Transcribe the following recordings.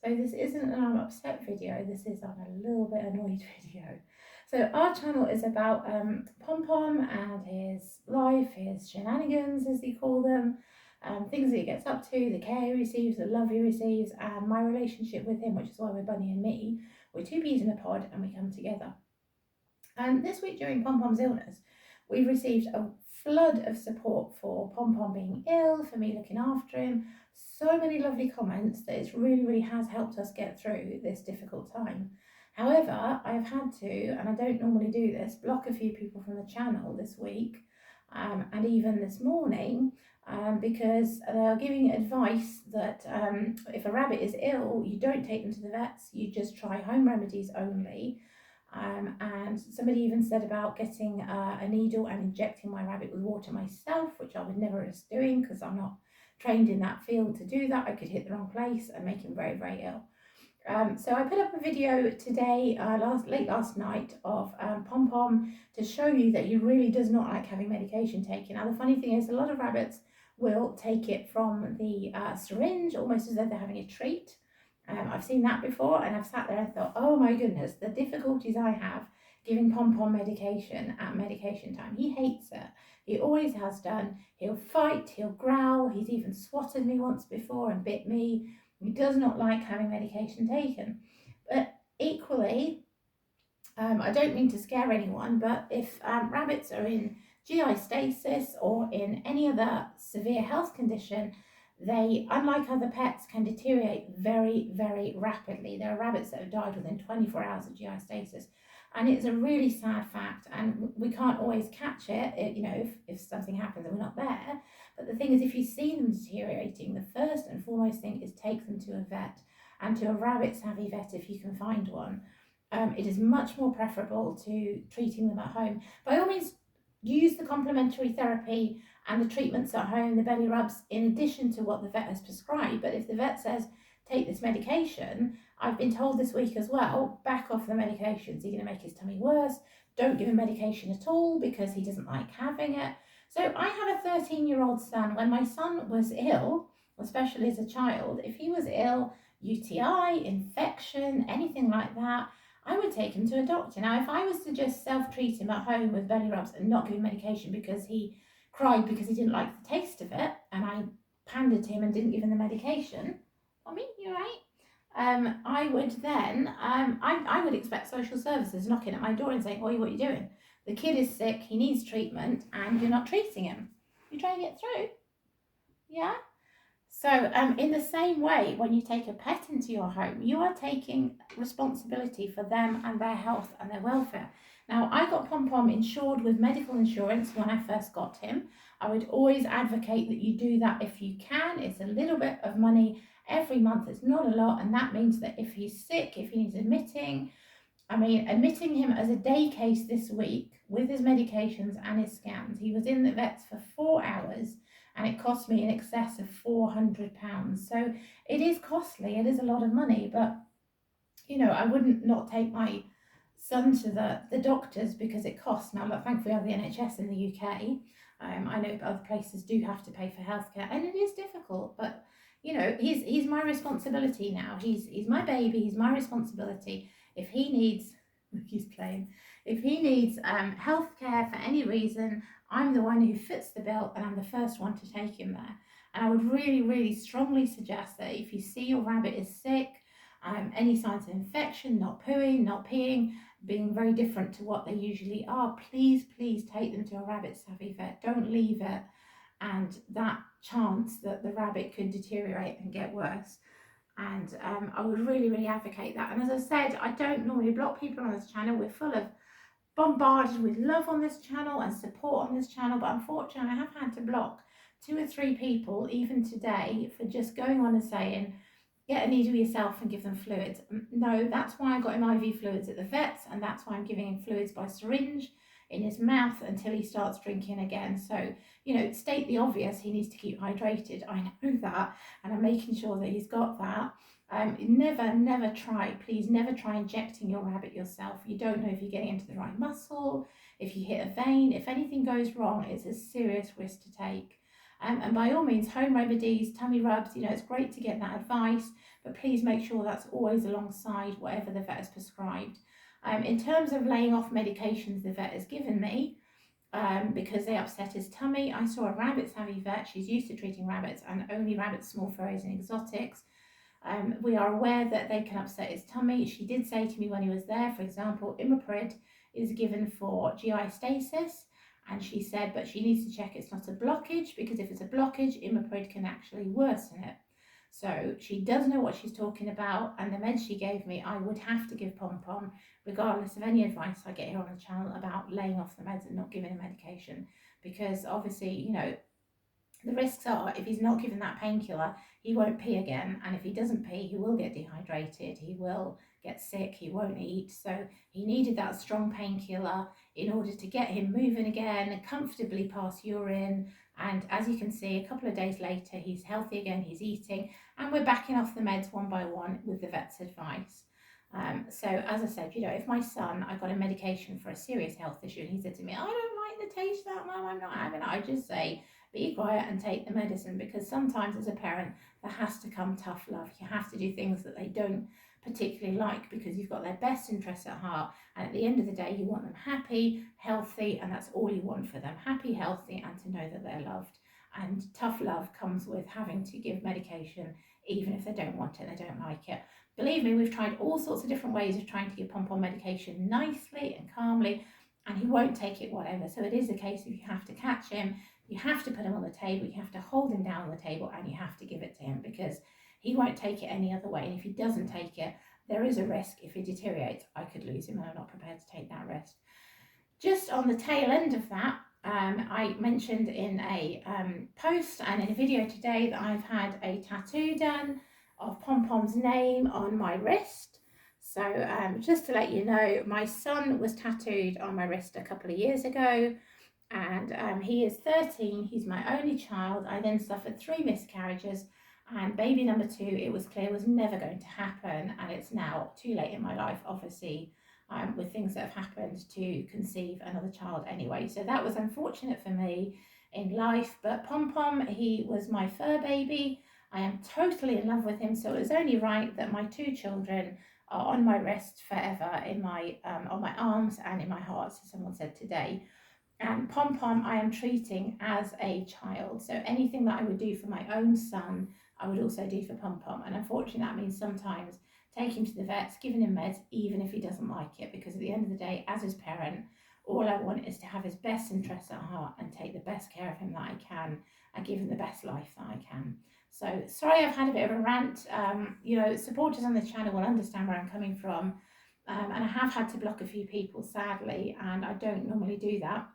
So this isn't an I'm upset video, this is I'm a little bit annoyed video. So our channel is about Pom Pom and his life, his shenanigans as they call them, things that he gets up to, the care he receives, the love he receives, and my relationship with him, which is why we're Bunny and me. We're two peas in a pod and we come together. And this week during Pom Pom's illness, we've received a flood of support for Pom Pom being ill, for me looking after him. So many lovely comments that it really has helped us get through this difficult time. However, I've had to, and I don't normally do this, block a few people from the channel this week and even this morning because they are giving advice that if a rabbit is ill, you don't take them to the vets, you just try home remedies only. And somebody even said about getting a needle and injecting my rabbit with water myself, which I would never risk doing because I'm not trained in that field to do that. I could hit the wrong place and make him very ill. So I put up a video today, late last night, of Pom Pom to show you that he really does not like having medication taken. Now the funny thing is a lot of rabbits will take it from the syringe almost as though they're having a treat. I've seen that before and I've sat there and thought, oh my goodness, the difficulties I have giving Pom Pom medication at medication time. He hates it. He always has done. He'll fight, he'll growl. He's even swatted me once before and bit me. He does not like having medication taken. But equally, I don't mean to scare anyone, but if rabbits are in GI stasis or in any other severe health condition, they, unlike other pets, can deteriorate very rapidly. There are rabbits that have died within 24 hours of GI stasis, and it's a really sad fact, and we can't always catch it, you know, if something happens and we're not there. But the thing is, if you see them deteriorating, the first and foremost thing is take them to a vet, and to a rabbit-savvy vet if you can find one. It is much more preferable to treating them at home. By all means, use the complementary therapy and the treatments at home, the belly rubs, in addition to what the vet has prescribed. But if the vet says, take this medication, I've been told this week as well, back off the medications. You're going to make his tummy worse. Don't give him medication at all because he doesn't like having it. So I have a 13-year-old son. When my son was ill, especially as a child, if he was ill, UTI, infection, anything like that, I would take him to a doctor. Now, if I was to just self-treat him at home with belly rubs and not give him medication because he cried because he didn't like the taste of it, and I pandered to him and didn't give him the medication, Mommy, you right? I would then, I would expect social services knocking at my door and saying, Oi, what are you doing? The kid is sick, he needs treatment, and you're not treating him. You try and get through? Yeah? So in the same way, when you take a pet into your home, you are taking responsibility for them and their health and their welfare. Now, I got Pom Pom insured with medical insurance when I first got him. I would always advocate that you do that if you can. It's a little bit of money every month. It's not a lot, and that means that if he's sick, if he needs admitting, admitting him as a day case this week with his medications and his scans. He was in the vets for 4 hours and it cost me in excess of £400. So it is costly, it is a lot of money, but you know, I wouldn't not take my son to the doctors because it costs. Now, look, thankfully, I have the NHS in the UK. I know other places do have to pay for healthcare, and it is difficult. But you know, he's my responsibility now. He's my baby. He's my responsibility. If he needs, he's playing. If he needs healthcare for any reason, I'm the one who fits the bill, and I'm the first one to take him there. And I would really strongly suggest that if you see your rabbit is sick, any signs of infection, not pooing, not peeing, being very different to what they usually are, please take them to a rabbit savvy vet. Don't leave it and that chance that the rabbit could deteriorate and get worse. And I would really advocate that. And as I said, I don't normally block people on this channel. We're full of bombarded with love on this channel and support on this channel, but unfortunately I have had to block 2 or 3 people even today for just going on and saying, get a needle yourself and give them fluids. No, that's why I got him IV fluids at the vets, and that's why I'm giving him fluids by syringe in his mouth until he starts drinking again. So, you know, state the obvious, he needs to keep hydrated. I know that, and I'm making sure that he's got that. Never try, please never try injecting your rabbit yourself. You don't know if you're getting into the right muscle, if you hit a vein. If anything goes wrong, it's a serious risk to take. And by all means, home remedies, tummy rubs, you know, it's great to get that advice, but please make sure that's always alongside whatever the vet has prescribed. In terms of laying off medications the vet has given me, because they upset his tummy, I saw a rabbit savvy vet. She's used to treating rabbits and only rabbits, small furries and exotics. We are aware that they can upset his tummy. She did say to me when he was there, for example, imiprid is given for GI stasis, and she said, but she needs to check it's not a blockage, because if it's a blockage, imiprid can actually worsen it. So she does know what she's talking about, and the meds she gave me, I would have to give Pom Pom, regardless of any advice I get here on the channel about laying off the meds and not giving him medication, because obviously, you know, the risks are if he's not given that painkiller, he won't pee again. And if he doesn't pee, he will get dehydrated, he will get sick, he won't eat. So he needed that strong painkiller in order to get him moving again, comfortably pass urine. And as you can see, a couple of days later, he's healthy again, he's eating, and we're backing off the meds one by one with the vet's advice. So as I said, you know, if my son, I got a medication for a serious health issue and he said to me, I don't like the taste of that, Mum, I'm not having it, I just say, be quiet and take the medicine, because sometimes as a parent there has to come tough love. You have to do things that they don't particularly like because you've got their best interests at heart, and at the end of the day you want them happy, healthy, and that's all you want for them, happy, healthy, and to know that they're loved. And tough love comes with having to give medication even if they don't want it, they don't like it. Believe me, we've tried all sorts of different ways of trying to give Pom Pom medication nicely and calmly, and he won't take it whatever. So it is a case of you have to catch him, you have to put him on the table, you have to hold him down on the table, and you have to give it to him, because he won't take it any other way. And if he doesn't take it, there is a risk if he deteriorates, I could lose him, and I'm not prepared to take that risk. Just on the tail end of that, I mentioned in a post and in a video today that I've had a tattoo done of Pom Pom's name on my wrist. So just to let you know, my son was tattooed on my wrist a couple of years ago, and he is 13, he's my only child. I then suffered 3 miscarriages, and baby number 2, it was clear, was never going to happen, and it's now too late in my life, obviously, with things that have happened, to conceive another child anyway. So that was unfortunate for me in life, but Pom Pom, he was my fur baby. I am totally in love with him, so it was only right that my 2 children are on my wrist forever, in my on my arms and in my heart, as someone said today. And Pom Pom I am treating as a child. So anything that I would do for my own son, I would also do for Pom Pom. And unfortunately, that means sometimes taking him to the vets, giving him meds, even if he doesn't like it. Because at the end of the day, as his parent, all I want is to have his best interests at heart and take the best care of him that I can and give him the best life that I can. So sorry I've had a bit of a rant. You know, supporters on the channel will understand where I'm coming from. And I have had to block a few people, sadly, and I don't normally do that.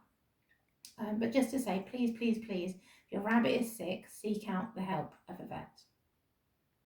But just to say, please, please, please, if your rabbit is sick, seek out the help of a vet.